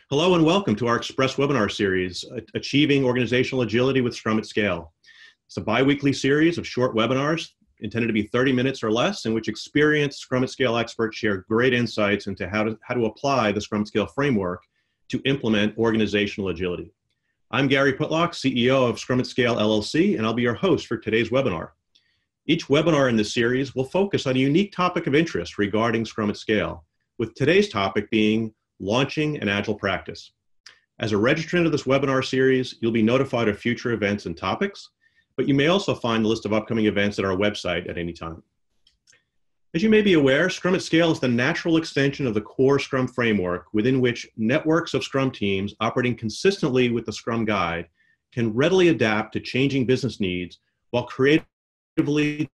Hello and welcome to our Express webinar series, Achieving Organizational Agility with Scrum at Scale. It's a bi-weekly series of short webinars intended to be 30 minutes or less, in which experienced Scrum at Scale experts share great insights into how to apply the Scrum Scale framework to implement organizational agility. I'm Gary Putlock, CEO of Scrum at Scale LLC, and I'll be your host for today's webinar. Each webinar in this series will focus on a unique topic of interest regarding Scrum at Scale, with today's topic being launching an Agile practice. As a registrant of this webinar series, you'll be notified of future events and topics, but you may also find the list of upcoming events at our website at any time. As you may be aware, Scrum at Scale is the natural extension of the core Scrum framework, within which networks of Scrum teams operating consistently with the Scrum Guide can readily adapt to changing business needs while creatively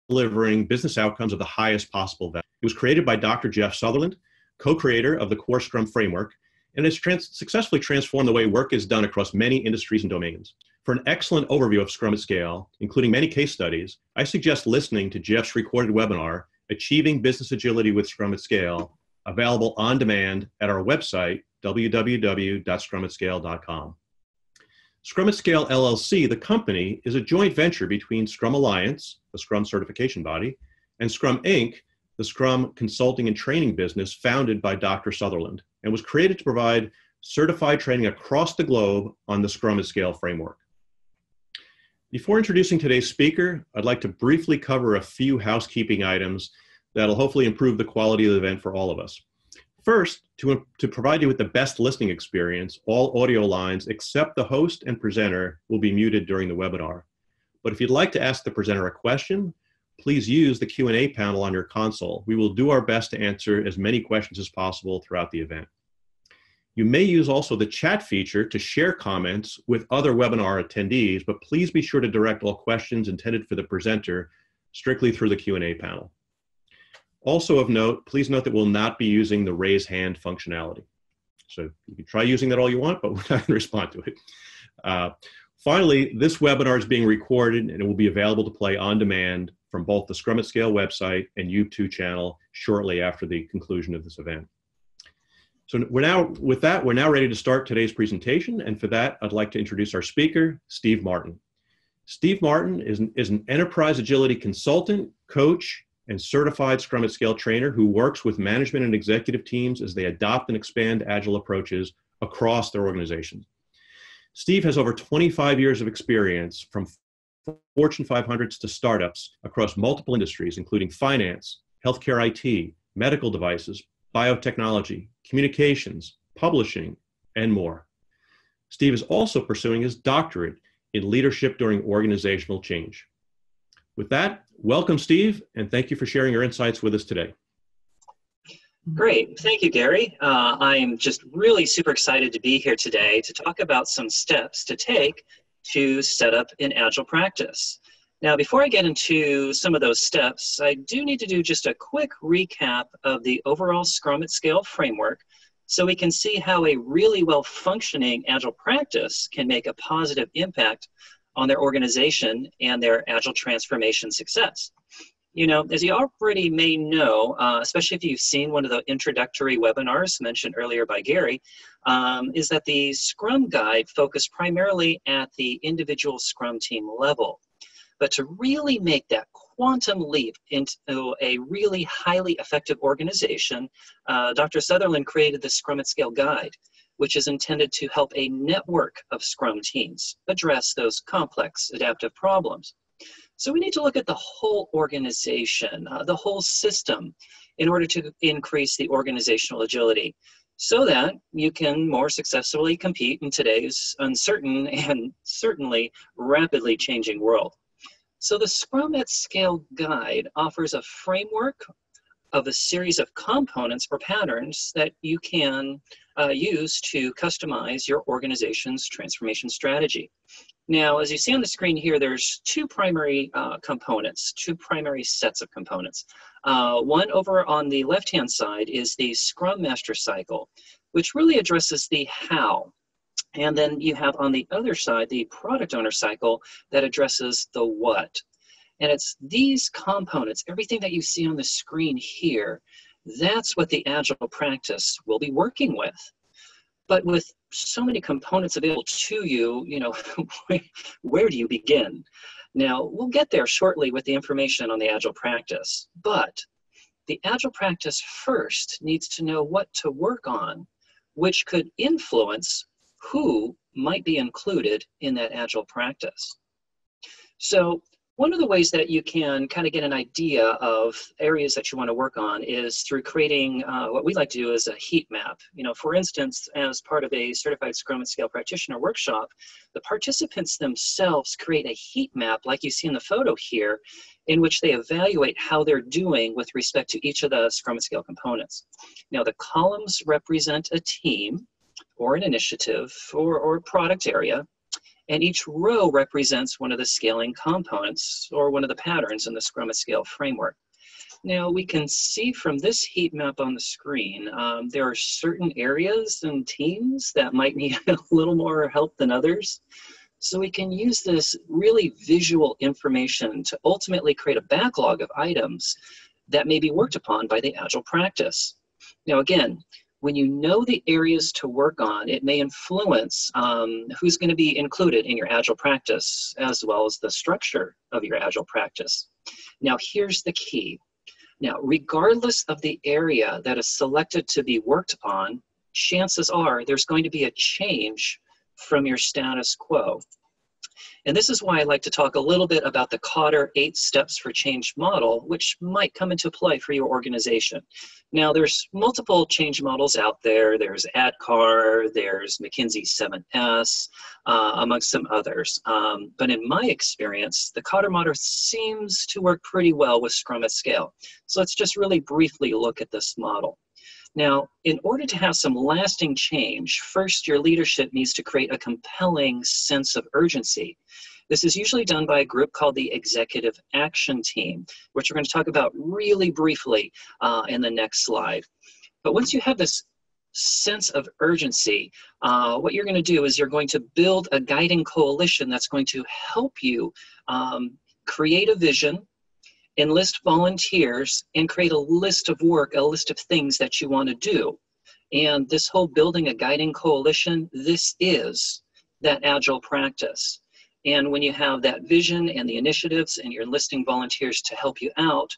delivering business outcomes of the highest possible value. It was created by Dr. Jeff Sutherland, co-creator of the core Scrum framework, and has successfully transformed the way work is done across many industries and domains. For an excellent overview of Scrum at Scale, including many case studies, I suggest listening to Jeff's recorded webinar, Achieving Business Agility with Scrum at Scale, available on demand at our website, www.scrumatscale.com. Scrum at Scale LLC, the company, is a joint venture between Scrum Alliance, the Scrum certification body, and Scrum Inc., the Scrum consulting and training business founded by Dr. Sutherland, and was created to provide certified training across the globe on the Scrum at Scale framework. Before introducing today's speaker, I'd like to briefly cover a few housekeeping items that'll hopefully improve the quality of the event for all of us. First, to provide you with the best listening experience, all audio lines except the host and presenter will be muted during the webinar. But if you'd like to ask the presenter a question, please use the Q&A panel on your console. We will do our best to answer as many questions as possible throughout the event. You may use also the chat feature to share comments with other webinar attendees, but please be sure to direct all questions intended for the presenter strictly through the Q&A panel. Also of note, please note that we'll not be using the raise hand functionality. So you can try using that all you want, but we're not going to respond to it. Finally, this webinar is being recorded and it will be available to play on demand from both the Scrum at Scale website and YouTube channel shortly after the conclusion of this event. So we're now ready to start today's presentation, and for that, I'd like to introduce our speaker, Steve Martin. Steve Martin is an enterprise agility consultant, coach, and certified Scrum at Scale trainer who works with management and executive teams as they adopt and expand Agile approaches across their organizations. Steve has over 25 years of experience from Fortune 500s to startups across multiple industries, including finance, healthcare IT, medical devices, biotechnology, communications, publishing, and more. Steve is also pursuing his doctorate in leadership during organizational change. With that, welcome, Steve, and thank you for sharing your insights with us today. Great. Thank you, Gary. I'm just really super excited to be here today to talk about some steps to take to set up an Agile practice. Now, before I get into some of those steps, I do need to do just a quick recap of the overall Scrum at Scale framework so we can see how a really well-functioning Agile practice can make a positive impact on their organization and their Agile transformation success. You know, as you already may know, especially if you've seen one of the introductory webinars mentioned earlier by Gary, is that the Scrum Guide focused primarily at the individual Scrum team level. But to really make that quantum leap into a really highly effective organization, Dr. Sutherland created the Scrum at Scale Guide, which is intended to help a network of Scrum teams address those complex adaptive problems. So we need to look at the whole organization, the whole system, in order to increase the organizational agility so that you can more successfully compete in today's uncertain and certainly rapidly changing world. So the Scrum at Scale Guide offers a framework of a series of components or patterns that you can use to customize your organization's transformation strategy. Now, as you see on the screen here, there's two primary components, two primary sets of components. One over on the left-hand side is the Scrum Master Cycle, which really addresses the how. And then you have on the other side, the Product Owner Cycle that addresses the what. And it's these components, everything that you see on the screen here, That's what the Agile practice will be working with. But with so many components available to you, where do you begin? Now, we'll get there shortly with the information on the Agile practice, but the Agile practice first needs to know what to work on, which could influence who might be included in that Agile practice. So one of the ways that you can kind of get an idea of areas that you want to work on is through creating what we like to do is a heat map. For instance, as part of a certified Scrum and Scale practitioner workshop, the participants themselves create a heat map like you see in the photo here, in which they evaluate how they're doing with respect to each of the Scrum and Scale components. Now, the columns represent a team or an initiative or product area, and each row represents one of the scaling components or one of the patterns in the Scrum Scale framework. Now, we can see from this heat map on the screen, there are certain areas and teams that might need a little more help than others. So we can use this really visual information to ultimately create a backlog of items that may be worked upon by the Agile practice. Now, again, when you know the areas to work on, it may influence who's going to be included in your Agile practice, as well as the structure of your Agile practice. Now, here's the key. Now, regardless of the area that is selected to be worked on, chances are there's going to be a change from your status quo. And this is why I like to talk a little bit about the Cotter 8 Steps for Change model, which might come into play for your organization. Now, there's multiple change models out there. There's ADKAR, there's McKinsey 7S, amongst some others. But in my experience, the Cotter model seems to work pretty well with Scrum at Scale. So let's just really briefly look at this model. Now, in order to have some lasting change, first your leadership needs to create a compelling sense of urgency. This is usually done by a group called the Executive Action Team, which we're going to talk about really briefly in the next slide. But once you have this sense of urgency, what you're going to do is you're going to build a guiding coalition that's going to help you create a vision, enlist volunteers, and create a list of work, a list of things that you want to do. And this whole building a guiding coalition, this is that Agile practice. And when you have that vision and the initiatives and you're enlisting volunteers to help you out,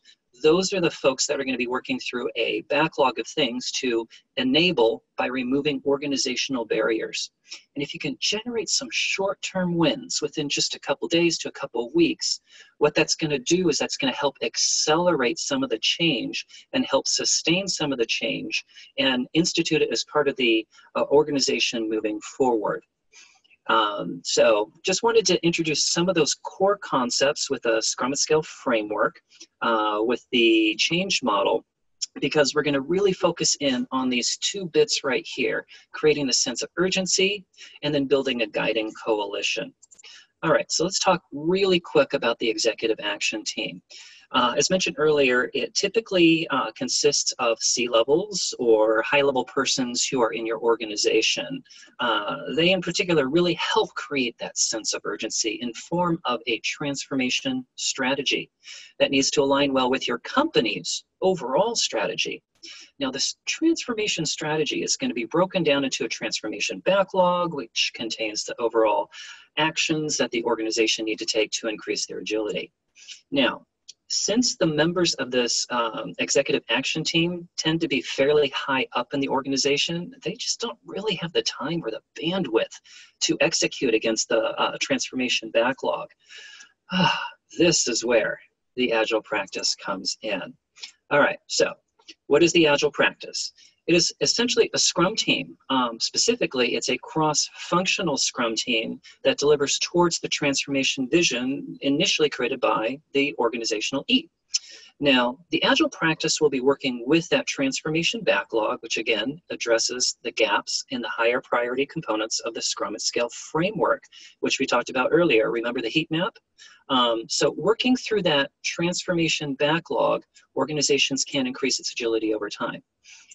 those are the folks that are going to be working through a backlog of things to enable by removing organizational barriers. And if you can generate some short-term wins within just a couple days to a couple of weeks, what that's going to do is that's going to help accelerate some of the change and help sustain some of the change and institute it as part of the organization moving forward. So just wanted to introduce some of those core concepts with a Scrum Scale framework, with the change model, because we're going to really focus in on these two bits right here, creating the sense of urgency and then building a guiding coalition. All right, so let's talk really quick about the Executive Action Team. As mentioned earlier, it typically consists of C-levels or high-level persons who are in your organization. They in particular really help create that sense of urgency in form of a transformation strategy that needs to align well with your company's overall strategy. Now, this transformation strategy is going to be broken down into a transformation backlog, which contains the overall actions that the organization need to take to increase their agility. Now, since the members of this executive action team tend to be fairly high up in the organization, they just don't really have the time or the bandwidth to execute against the transformation backlog. This is where the Agile practice comes in. All right, so what is the Agile practice? It is essentially a Scrum team. Specifically, it's a cross-functional Scrum team that delivers towards the transformation vision initially created by the organizational E. Now, the Agile practice will be working with that transformation backlog, which again addresses the gaps in the higher priority components of the Scrum at Scale framework, which we talked about earlier. Remember the heat map? So working through that transformation backlog, organizations can increase its agility over time.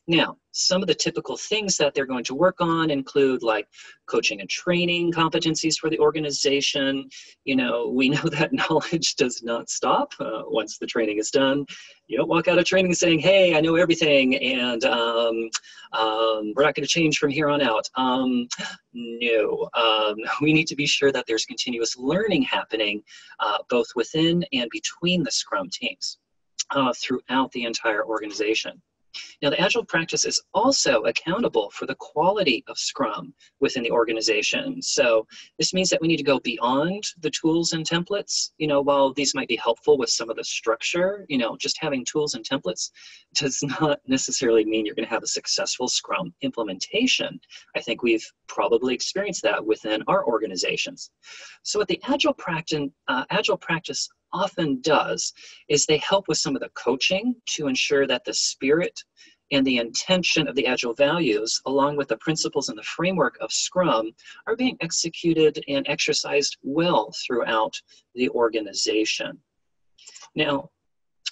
Now, some of the typical things that they're going to work on include like coaching and training competencies for the organization. You know, we know that knowledge does not stop once the training is done. You don't walk out of training saying, hey, I know everything, and we're not going to change from here on out. No, we need to be sure that there's continuous learning happening both within and between the Scrum teams throughout the entire organization. Now, the Agile practice is also accountable for the quality of Scrum within the organization. So this means that we need to go beyond the tools and templates. You know, while these might be helpful with some of the structure, you know, just having tools and templates does not necessarily mean you're going to have a successful Scrum implementation. I think we've probably experienced that within our organizations. So what the Agile practice often does is they help with some of the coaching to ensure that the spirit and the intention of the Agile values, along with the principles and the framework of Scrum, are being executed and exercised well throughout the organization. Now,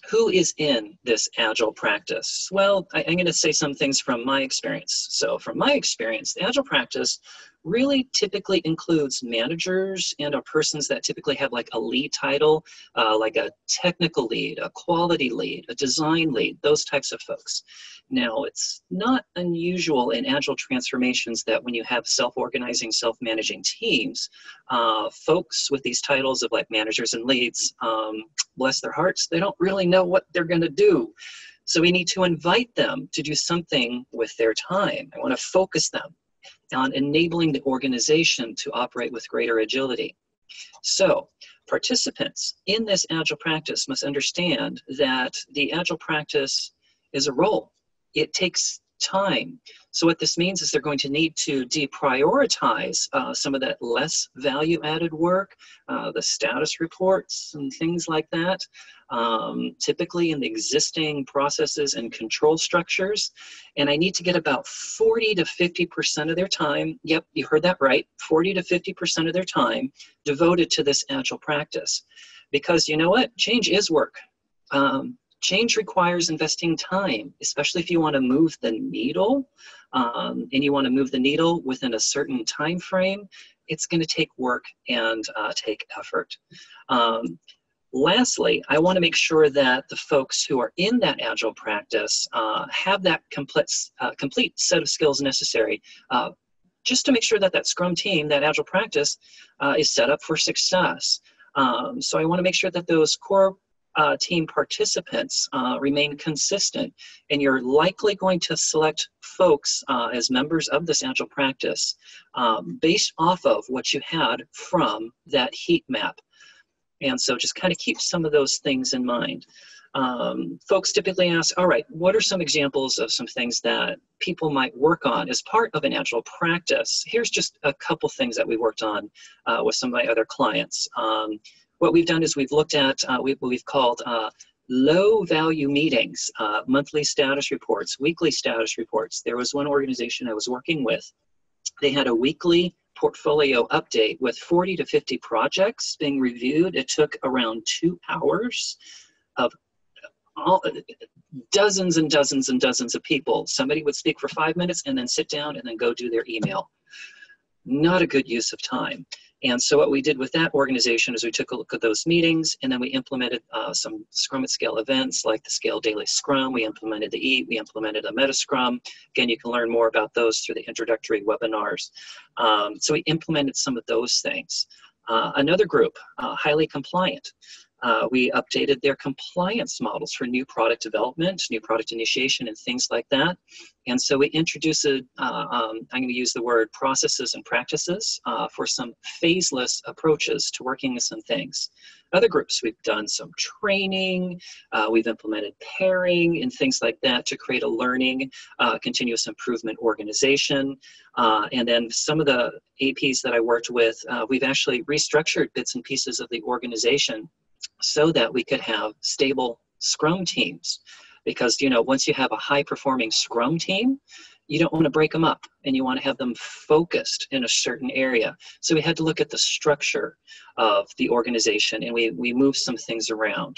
who is in this Agile practice? Well, I'm going to say some things from my experience. So from my experience, the Agile practice really typically includes managers and persons that typically have like a lead title, like a technical lead, a quality lead, a design lead, those types of folks. Now, it's not unusual in Agile transformations that when you have self-organizing, self-managing teams, folks with these titles of like managers and leads, bless their hearts, they don't really know what they're going to do. So we need to invite them to do something with their time. I want to focus them on enabling the organization to operate with greater agility. So participants in this Agile practice must understand that the Agile practice is a role. It takes time. So what this means is they're going to need to deprioritize some of that less value-added work, the status reports and things like that, typically in the existing processes and control structures. And I need to get about 40 to 50% of their time, yep, you heard that right, 40 to 50% of their time devoted to this Agile practice. Because you know what? Change is work. Change requires investing time, especially if you want to move the needle, and you want to move the needle within a certain time frame. It's going to take work and take effort. Lastly, I want to make sure that the folks who are in that Agile practice have that complete set of skills necessary just to make sure that that Scrum team, that Agile practice, is set up for success. So I want to make sure that those core team participants remain consistent, and you're likely going to select folks as members of this Agile practice based off of what you had from that heat map. And so just kind of keep some of those things in mind. Folks typically ask, all right, what are some examples of some things that people might work on as part of an Agile practice? Here's just a couple things that we worked on with some of my other clients. What we've done is we've looked at what we've called low value meetings, monthly status reports, weekly status reports. There was one organization I was working with. They had a weekly portfolio update with 40 to 50 projects being reviewed. It took around 2 hours of dozens and dozens and dozens of people. Somebody would speak for 5 minutes and then sit down and then go do their email. Not a good use of time. And so what we did with that organization is we took a look at those meetings, and then we implemented some Scrum at Scale events like the Scale Daily Scrum. We implemented the EAT. We implemented a Meta Scrum. Again, you can learn more about those through the introductory webinars. So we implemented some of those things. Another group, highly compliant. We updated their compliance models for new product development, new product initiation, and things like that. And so we introduced, I'm going to use the word processes and practices for some phaseless approaches to working with some things. Other groups, we've done some training, we've implemented pairing and things like that to create a learning, continuous improvement organization. And then some of the APs that I worked with, we've actually restructured bits and pieces of the organization so that we could have stable Scrum teams. Because, you know, once you have a high-performing Scrum team, you don't want to break them up, and you want to have them focused in a certain area. So we had to look at the structure of the organization, and we moved some things around.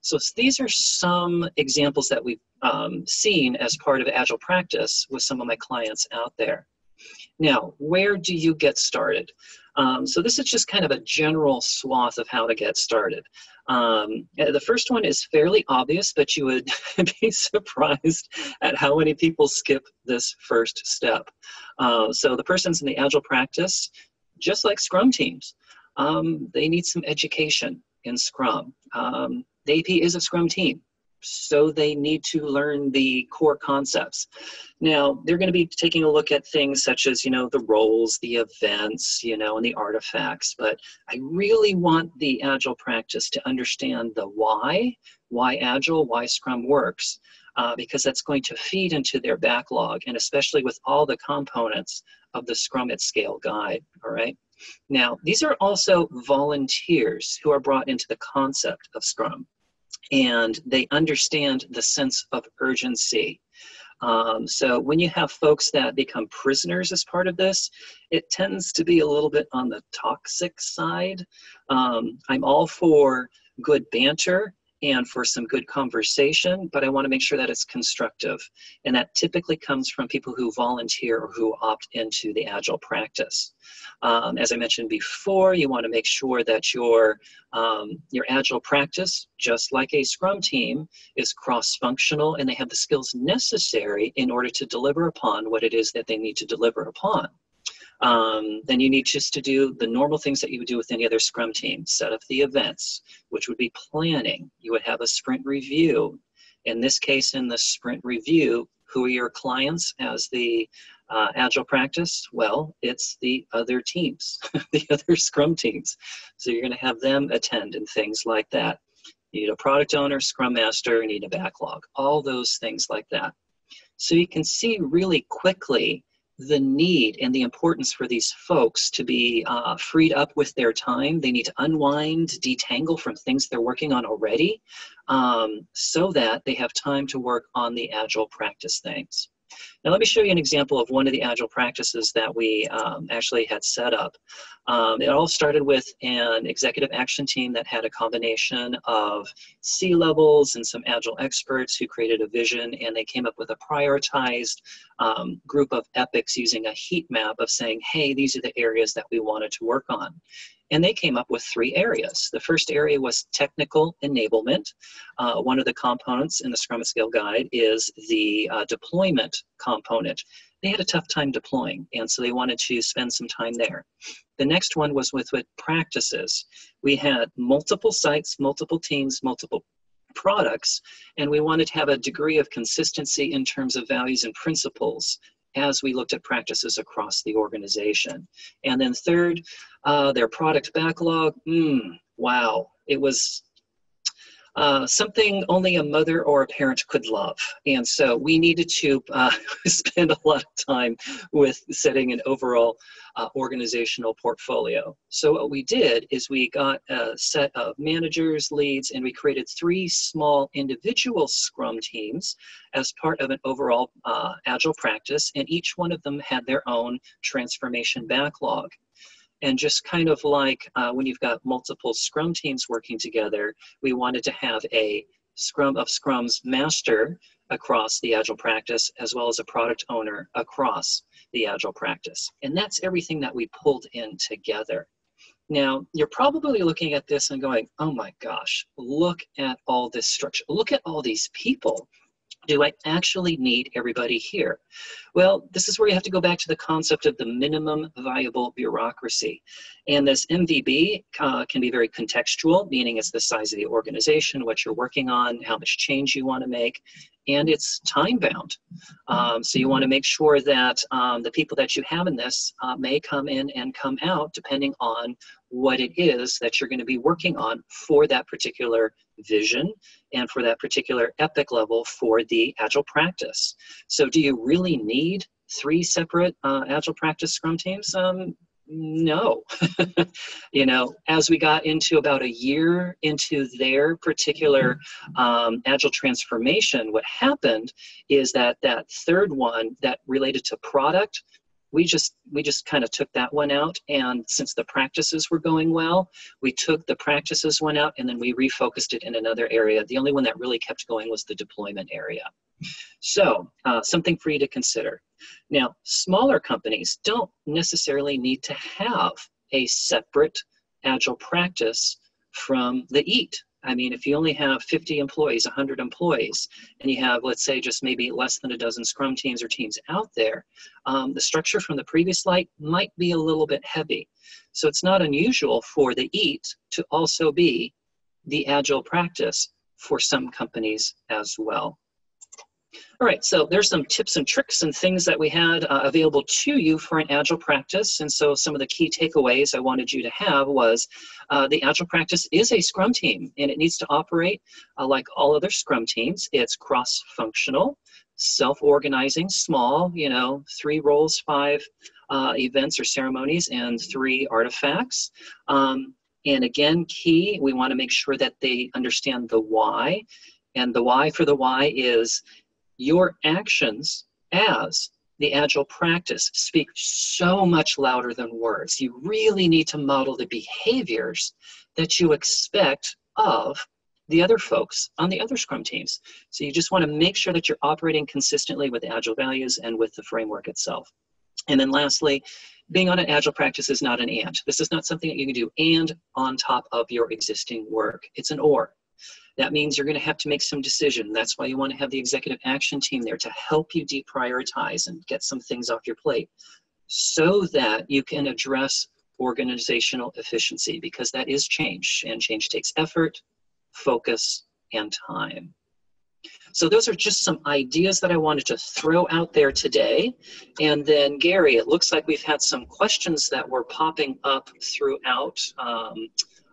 So these are some examples that we've seen as part of Agile practice with some of my clients out there. Now, where do you get started? So this is just kind of a general swath of how to get started. The first one is fairly obvious, but you would be surprised at how many people skip this first step. So the persons in the Agile practice, just like Scrum teams, they need some education in Scrum. The AP is a Scrum team, so they need to learn the core concepts. Now, they're going to be taking a look at things such as, the roles, the events, and the artifacts. But I really want the Agile practice to understand the why Agile, why Scrum works, because that's going to feed into their backlog, and especially with all the components of the Scrum at Scale guide, all right? Now, these are also volunteers who are brought into the concept of Scrum, and they understand the sense of urgency. So when you have folks that become prisoners as part of this, it tends to be a little bit on the toxic side. I'm all for good banter and for some good conversation, but I want to make sure that it's constructive. And that typically comes from people who volunteer or who opt into the Agile practice. As I mentioned before, you want to make sure that your Agile practice, just like a Scrum team, is cross-functional and they have the skills necessary in order to deliver upon what it is that they need to deliver upon. Then you need just to do the normal things that you would do with any other Scrum team. Set up the events, which would be planning. You would have a sprint review. In this case, in the sprint review, who are your clients as the Agile practice? Well, it's the other teams, the other Scrum teams. So you're going to have them attend and things like that. You need a product owner, Scrum master, you need a backlog, all those things like that. So you can see really quickly the need and the importance for these folks to be freed up with their time. They need to unwind, detangle from things they're working on already, so that they have time to work on the Agile practice things. Now let me show you an example of one of the Agile practices that we actually had set up. It all started with an executive action team that had a combination of C-levels and some Agile experts who created a vision, and they came up with a prioritized group of epics using a heat map of saying, hey, these are the areas that we wanted to work on. And they came up with 3 areas. The first area was technical enablement. One of the components in the Scrum Scale guide is the deployment component. They had a tough time deploying, and so they wanted to spend some time there. The next one was with practices. We had multiple sites, multiple teams, multiple products, and we wanted to have a degree of consistency in terms of values and principles as we looked at practices across the organization. And then third, their product backlog. Wow, it was something only a mother or a parent could love. And so we needed to spend a lot of time with setting an overall organizational portfolio. So what we did is we got a set of managers, leads, and we created 3 small individual Scrum teams as part of an overall Agile practice, and each one of them had their own transformation backlog. And just kind of like when you've got multiple Scrum teams working together, we wanted to have a Scrum of Scrums master across the Agile practice, as well as a product owner across the Agile practice. And that's everything that we pulled in together. Now, you're probably looking at this and going, oh my gosh, look at all this structure. Look at all these people. Do I actually need everybody here? Well, this is where you have to go back to the concept of the minimum viable bureaucracy. And this MVB can be very contextual, meaning it's the size of the organization, what you're working on, how much change you want to make, and it's time bound. So you want to make sure that the people that you have in this may come in and come out depending on what it is that you're going to be working on for that particular vision and for that particular epic level for the Agile practice. So do you really need 3 separate Agile practice Scrum teams? No. You know, as we got into about a year into their particular Agile transformation, what happened is that that third one that related to product, we just kind of took that one out. And since the practices were going well, we took the practices one out and then we refocused it in another area. The only one that really kept going was the deployment area. So something for you to consider. Now, smaller companies don't necessarily need to have a separate Agile practice from the EAT. I mean, if you only have 50 employees, 100 employees, and you have, let's say, just maybe less than a dozen Scrum teams or teams out there, the structure from the previous slide might be a little bit heavy. So it's not unusual for the EAT to also be the Agile practice for some companies as well. All right, so there's some tips and tricks and things that we had available to you for an Agile practice. And so some of the key takeaways I wanted you to have was the Agile practice is a Scrum team, and it needs to operate like all other Scrum teams. It's cross-functional, self-organizing, small, 3 roles, 5 events or ceremonies, and 3 artifacts. And again, key, we want to make sure that they understand the why. And the why for the why is your actions as the Agile practice speak so much louder than words. You really need to model the behaviors that you expect of the other folks on the other Scrum teams. So you just want to make sure that you're operating consistently with Agile values and with the framework itself. And then lastly, being on an Agile practice is not an and. This is not something that you can do and on top of your existing work. It's an or. That means you're going to have to make some decision. That's why you want to have the executive action team there to help you deprioritize and get some things off your plate so that you can address organizational efficiency, because that is change, and change takes effort, focus, and time. So those are just some ideas that I wanted to throw out there today. And then Gary, it looks like we've had some questions that were popping up throughout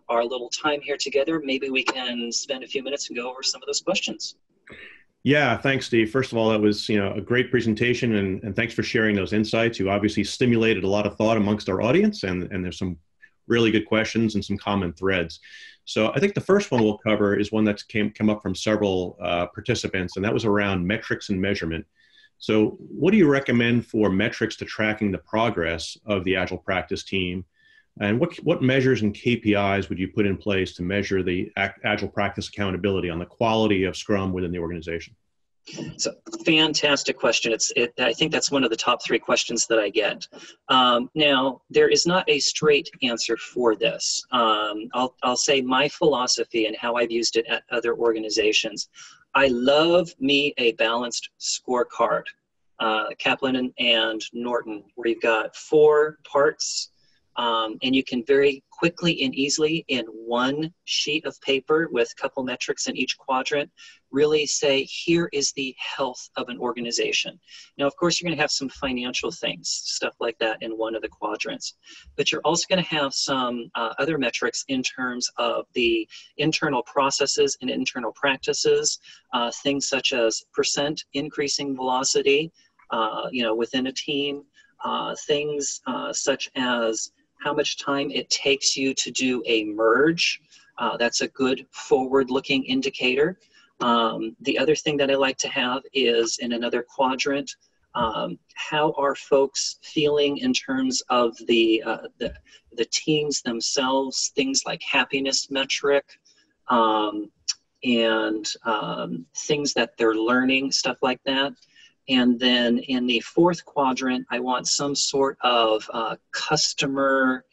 our little time here together. Maybe we can spend a few minutes and go over some of those questions. Yeah, thanks, Steve. First of all, that was a great presentation, and thanks for sharing those insights. You obviously stimulated a lot of thought amongst our audience, and there's some really good questions and some common threads. So I think the first one we'll cover is one that's come up from several participants, and that was around metrics and measurement. So what do you recommend for metrics to tracking the progress of the Agile practice team? And what measures and KPIs would you put in place to measure the Agile practice accountability on the quality of Scrum within the organization? So, fantastic question. I think that's one of the top 3 questions that I get. Now, there is not a straight answer for this. I'll say my philosophy and how I've used it at other organizations. I love me a balanced scorecard. Kaplan and Norton, where you've got 4 parts. And you can very quickly and easily in one sheet of paper with a couple metrics in each quadrant really say, here is the health of an organization. Now, of course, you're going to have some financial things, stuff like that in one of the quadrants. But you're also going to have some other metrics in terms of the internal processes and internal practices, things such as percent increasing velocity, within a team, things such as how much time it takes you to do a merge. That's a good forward-looking indicator. The other thing that I like to have is in another quadrant, how are folks feeling in terms of the teams themselves, things like happiness metric, and things that they're learning, stuff like that. And then in the 4th quadrant, I want some sort of customer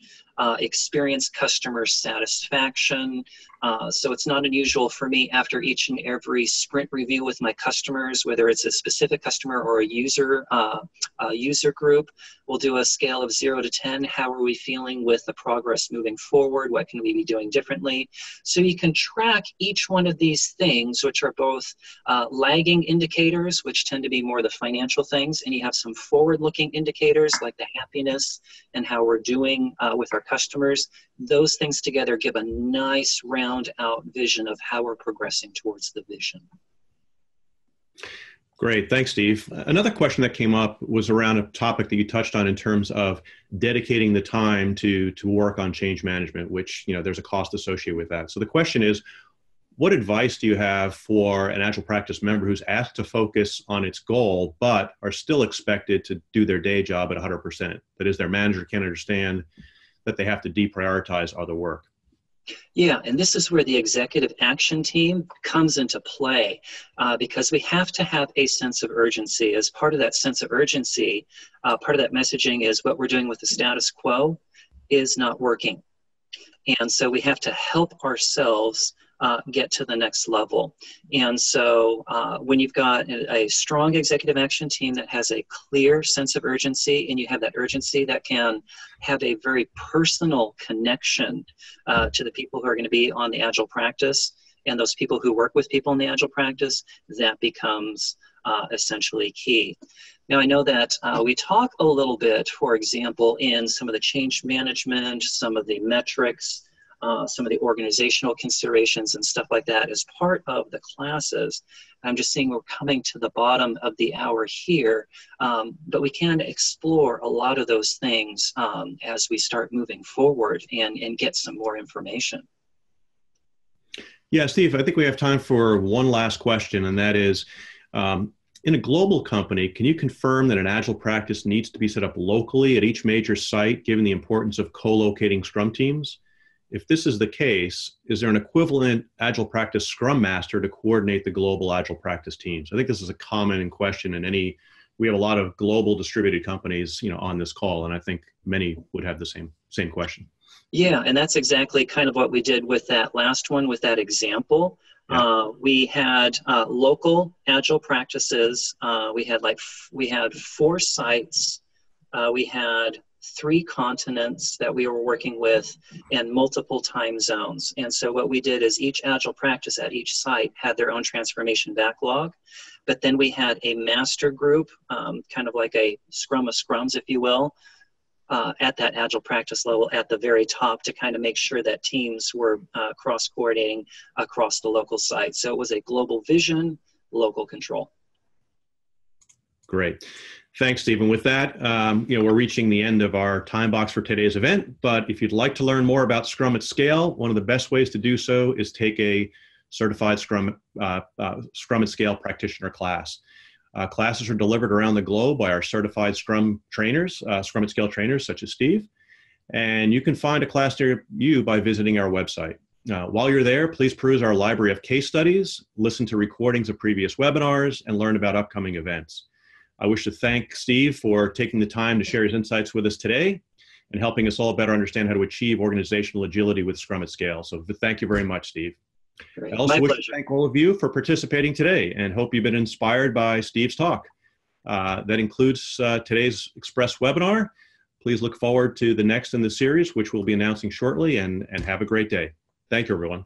experience, customer satisfaction. So it's not unusual for me after each and every sprint review with my customers, whether it's a specific customer or a user group, we'll do a scale of 0 to 10. How are we feeling with the progress moving forward? What can we be doing differently? So you can track each one of these things, which are both lagging indicators, which tend to be more the financial things, and you have some forward-looking indicators like the happiness and how we're doing with our customers. Those things together give a nice round out vision of how we're progressing towards the vision. Great, thanks, Steve. Another question that came up was around a topic that you touched on in terms of dedicating the time to work on change management, which there's a cost associated with that. So the question is, what advice do you have for an Agile Practice member who's asked to focus on its goal, but are still expected to do their day job at 100%? That is, their manager can't understand that they have to deprioritize other work. Yeah, and this is where the executive action team comes into play, because we have to have a sense of urgency. As part of that sense of urgency, part of that messaging is what we're doing with the status quo is not working. And so we have to help ourselves get to the next level. And so when you've got a strong executive action team that has a clear sense of urgency, and you have that urgency that can have a very personal connection to the people who are going to be on the Agile practice, and those people who work with people in the Agile practice, that becomes essentially key. Now, I know that we talk a little bit, for example, in some of the change management, some of the metrics, some of the organizational considerations and stuff like that as part of the classes. I'm just seeing we're coming to the bottom of the hour here, but we can explore a lot of those things as we start moving forward and get some more information. Yeah, Steve, I think we have time for one last question, and that is, in a global company, can you confirm that an Agile practice needs to be set up locally at each major site, given the importance of co-locating Scrum teams? If this is the case, is there an equivalent Agile practice Scrum Master to coordinate the global Agile practice teams? I think this is a common question in we have a lot of global distributed companies, on this call, and I think many would have the same question. Yeah, and that's exactly kind of what we did with that last one, with that example. Yeah. We had local Agile practices. We had 4 sites. We had 3 continents that we were working with, and multiple time zones. And so what we did is each Agile practice at each site had their own transformation backlog. But then we had a master group, kind of like a scrum of scrums, if you will, at that Agile practice level at the very top, to kind of make sure that teams were cross-coordinating across the local site. So it was a global vision, local control. Great. Thanks, Stephen. With that, we're reaching the end of our time box for today's event. But if you'd like to learn more about Scrum at Scale, one of the best ways to do so is take a certified Scrum at Scale practitioner class. Classes are delivered around the globe by our certified Scrum trainers, Scrum at Scale trainers such as Steve. And you can find a class near you by visiting our website. While you're there, please peruse our library of case studies, listen to recordings of previous webinars, and learn about upcoming events. I wish to thank Steve for taking the time to share his insights with us today and helping us all better understand how to achieve organizational agility with Scrum at Scale. So thank you very much, Steve. Great. I also wish to thank all of you for participating today and hope you've been inspired by Steve's talk. That includes today's Express webinar. Please look forward to the next in the series, which we'll be announcing shortly, and have a great day. Thank you, everyone.